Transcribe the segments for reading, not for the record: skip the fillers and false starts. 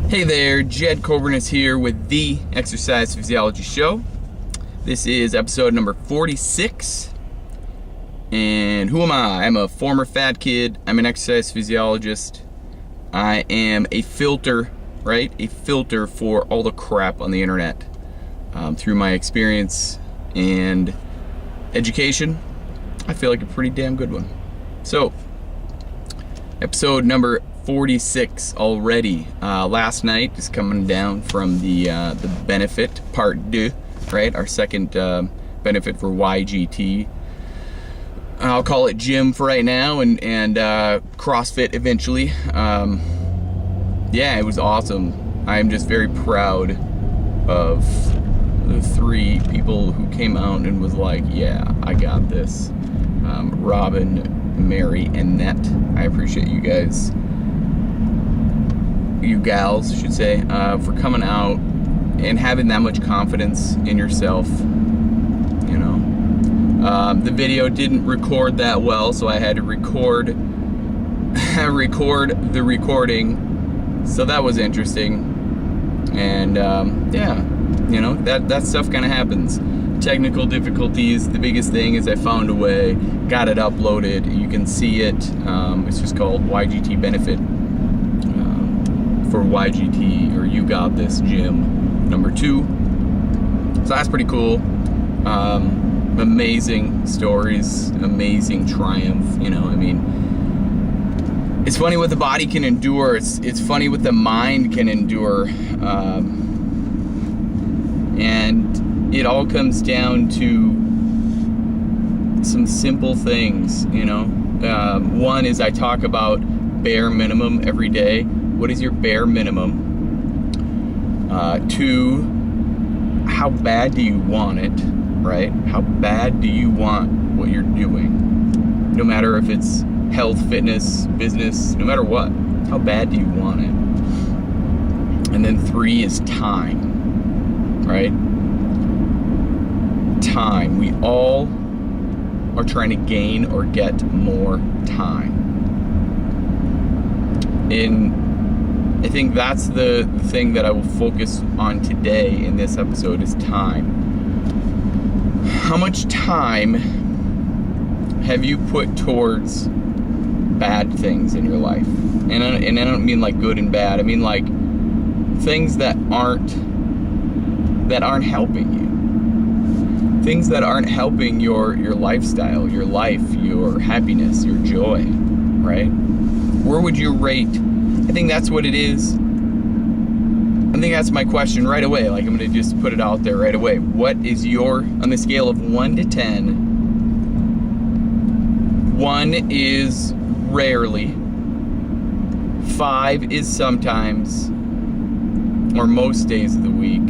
Hey there, Jed Coburnus here with the Exercise Physiology Show. This is episode number 46. And who am I? I'm a former fat kid. I'm an exercise physiologist. I am a filter, right? A filter for all the crap on the internet. Through my experience and education, I feel like a pretty damn good one. So, episode number 46 already. Last night is coming down from the benefit part 2, right? Our second benefit for YGT. I'll call it gym for right now, and CrossFit eventually. Yeah, it was awesome. I'm just very proud of the 3 people who came out and was like, yeah, I got this. Robin, Mary, and Nett. I appreciate you guys. You gals, I should say, for coming out and having that much confidence in yourself. You know, the video didn't record that well, so I had to record the recording. So that was interesting, and yeah, you know, that stuff kind of happens. Technical difficulties. The biggest thing is I found a way, got it uploaded. You can see it. It's just called YGT Benefit. For YGT, or You Got This Gym number 2. So that's pretty cool. Amazing stories, amazing triumph. You know, I mean, it's funny what the body can endure. It's funny what the mind can endure. And it all comes down to some simple things, you know. One is I talk about bare minimum every day. What is your bare minimum? 2, how bad do you want it, right? How bad do you want what you're doing? No matter if it's health, fitness, business, no matter what. How bad do you want it? And then 3 is time, right? Time. We all are trying to gain or get more time. I think that's the thing that I will focus on today in this episode is time. How much time have you put towards bad things in your life? And I don't mean like good and bad. I mean like things that aren't helping you. Things that aren't helping your lifestyle, your life, your happiness, your joy, right? Where would you rate? I think that's what it is. I think that's my question right away. Like, I'm going to just put it out there right away. What is your, on the scale of 1 to 10, 1 is rarely, 5 is sometimes, or most days of the week,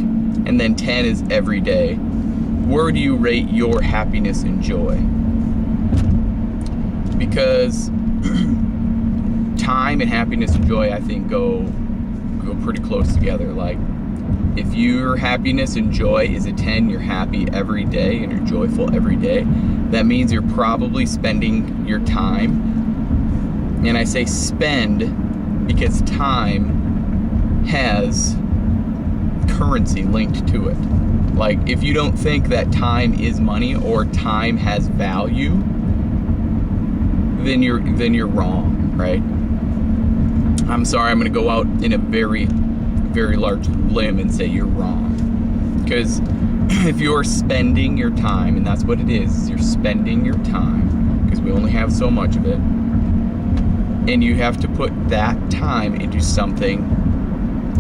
and then 10 is every day. Where do you rate your happiness and joy? Because time and happiness and joy, I think, go pretty close together. Like, if your happiness and joy is a 10, you're happy every day and you're joyful every day, that means you're probably spending your time. And I say spend because time has currency linked to it. Like, if you don't think that time is money or time has value, then you're wrong, right? I'm sorry, I'm going to go out in a very, very large limb and say you're wrong. Because if you're spending your time, and that's what it is, you're spending your time, because we only have so much of it, and you have to put that time into something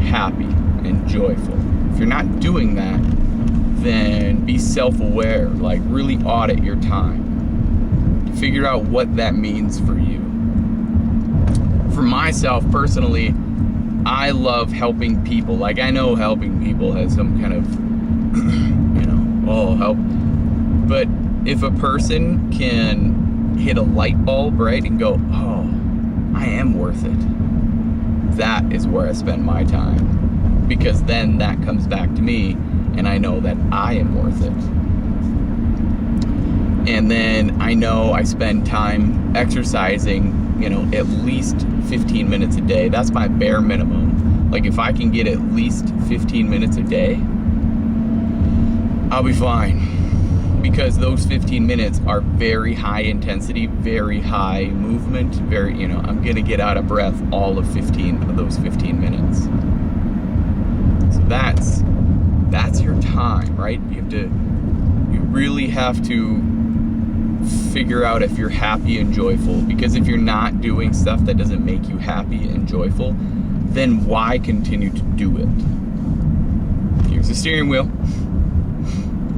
happy and joyful. If you're not doing that, then be self-aware, like really audit your time. Figure out what that means for you. For myself personally, I love helping people. Like, I know helping people has some kind of, you know, help. But if a person can hit a light bulb, right, and go, oh, I am worth it, that is where I spend my time. Because then that comes back to me, and I know that I am worth it. And then I know I spend time exercising, you know, at least 15 minutes a day. That's my bare minimum. Like if I can get at least 15 minutes a day, I'll be fine. Because those 15 minutes are very high intensity, very high movement, very, I'm gonna get out of breath all of 15 of those 15 minutes. So that's your time, right? You really have to figure out if you're happy and joyful, because if you're not doing stuff that doesn't make you happy and joyful, then why continue to do it? Here's the steering wheel.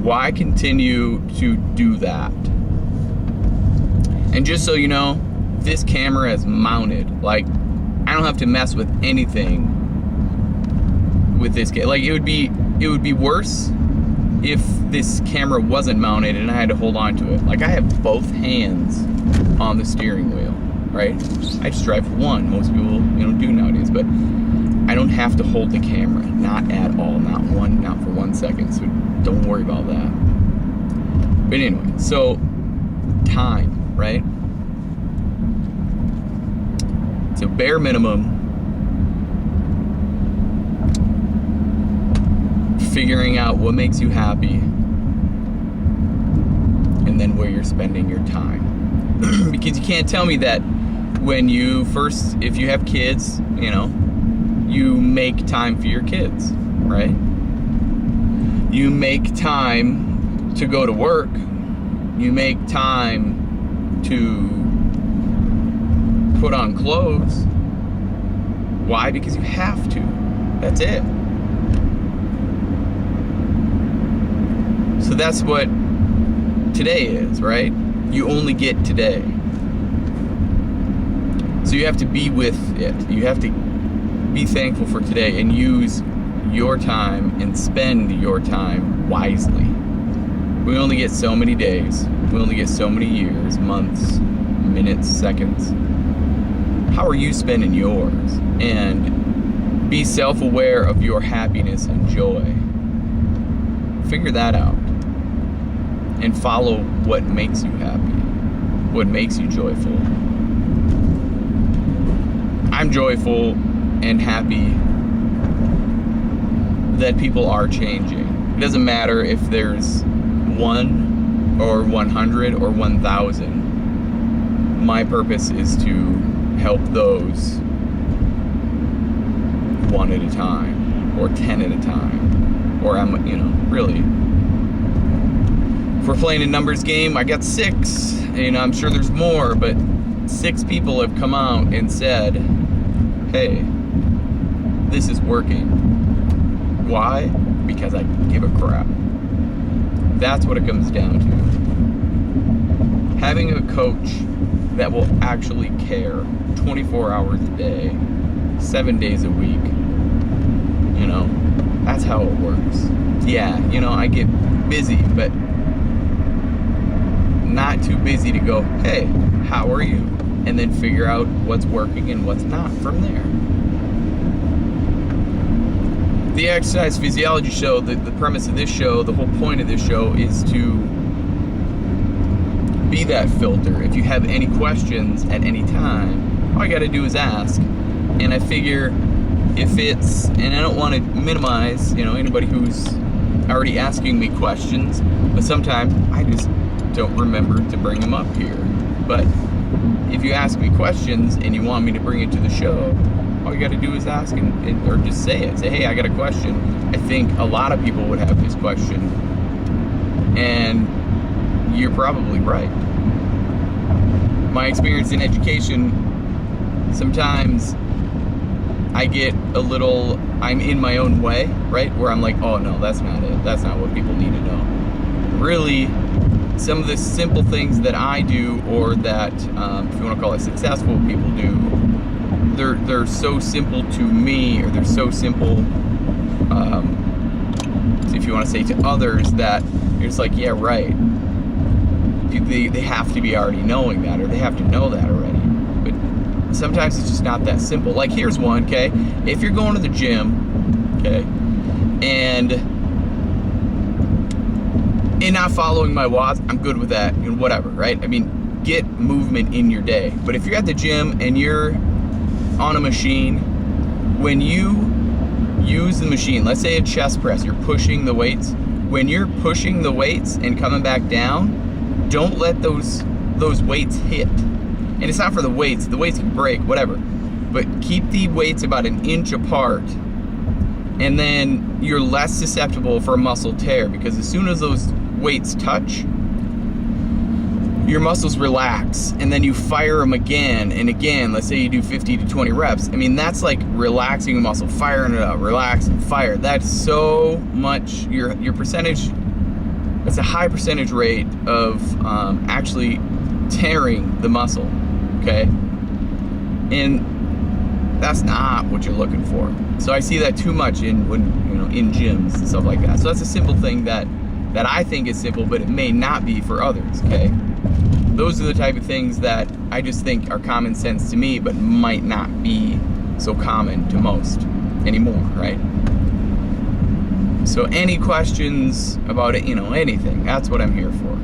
Why continue to do that? And just so you know, this camera is mounted. Like, I don't have to mess with anything with this camera. Like, it would be worse if this camera wasn't mounted and I had to hold on to it. Like, I have both hands on the steering wheel, right? I just drive with one. Most people, do nowadays, but I don't have to hold the camera, not at all, not for 1 second. So don't worry about that. But anyway, so time, right? So bare minimum, figuring out what makes you happy, and then where you're spending your time. Because you can't tell me that when you first, if you have kids, you make time for your kids, right? You make time to go to work. You make time to put on clothes. Why? Because you have to. That's it. So that's what today is, right? You only get today. So you have to be with it. You have to be thankful for today and use your time and spend your time wisely. We only get so many days. We only get so many years, months, minutes, seconds. How are you spending yours? And be self-aware of your happiness and joy. Figure that out. And follow what makes you happy, what makes you joyful. I'm joyful and happy that people are changing. It doesn't matter if there's 1 or 100 or 1,000. My purpose is to help those 1 at a time, or 10 at a time, or really. If we're playing a numbers game, I got 6. I'm sure there's more, but 6 people have come out and said, hey, this is working. Why? Because I give a crap. That's what it comes down to. Having a coach that will actually care 24 hours a day, 7 days a week, that's how it works. Yeah, I get busy, but not too busy to go, hey, how are you? And then figure out what's working and what's not from there. The Exercise Physiology show, the premise of this show, the whole point of this show is to be that filter. If you have any questions at any time, all you got to do is ask. And I figure if it's, and I don't want to minimize, anybody who's already asking me questions, but sometimes I just don't remember to bring them up here. But if you ask me questions and you want me to bring it to the show, all you got to do is ask or just say it. Say, hey, I got a question. I think a lot of people would have this question, and you're probably right. My experience in education, sometimes I get I'm in my own way, right? Where I'm like, oh no, that's not it. That's not what people need to know. Really, some of the simple things that I do, or that, if you want to call it successful people do, they're so simple to me, or they're so simple, if you want to say to others, that you're just like, yeah, right. They have to be already knowing that, or they have to know that already. But sometimes it's just not that simple. Like, here's one, okay? If you're going to the gym, okay, and not following my watts, I'm good with that, whatever, right? I mean, get movement in your day. But if you're at the gym and you're on a machine, when you use the machine. Let's say a chest press, you're pushing the weights. When you're pushing the weights and coming back down, don't let those weights hit. And it's not for the weights can break, whatever. But keep the weights about an inch apart, and then you're less susceptible for a muscle tear, because as soon as those weights touch, your muscles relax, and then you fire them again and again. Let's say you do 50 to 20 reps. I mean, that's like relaxing a muscle, firing it up, relax and fire. That's so much, your percentage, that's a high percentage rate of actually tearing the muscle, okay? And that's not what you're looking for. So I see that too much in gyms and stuff like that. So that's a simple thing that I think is simple, but it may not be for others, okay? Those are the type of things that I just think are common sense to me, but might not be so common to most anymore, right? So any questions about it, anything, that's what I'm here for.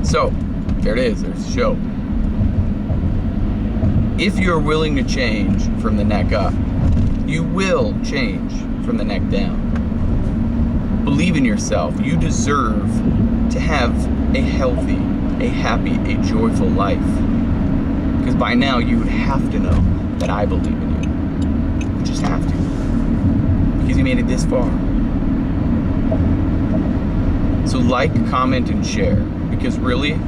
So, there it is, there's the show. If you're willing to change from the neck up, you will change from the neck down. Believe in yourself. You deserve to have a healthy, a happy, a joyful life. Because by now you would have to know that I believe in you. You just have to. Because you made it this far. So like, comment, and share. Because really,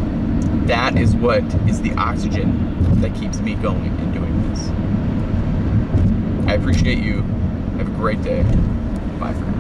that is what is the oxygen that keeps me going and doing this. I appreciate you. Have a great day. Bye for now.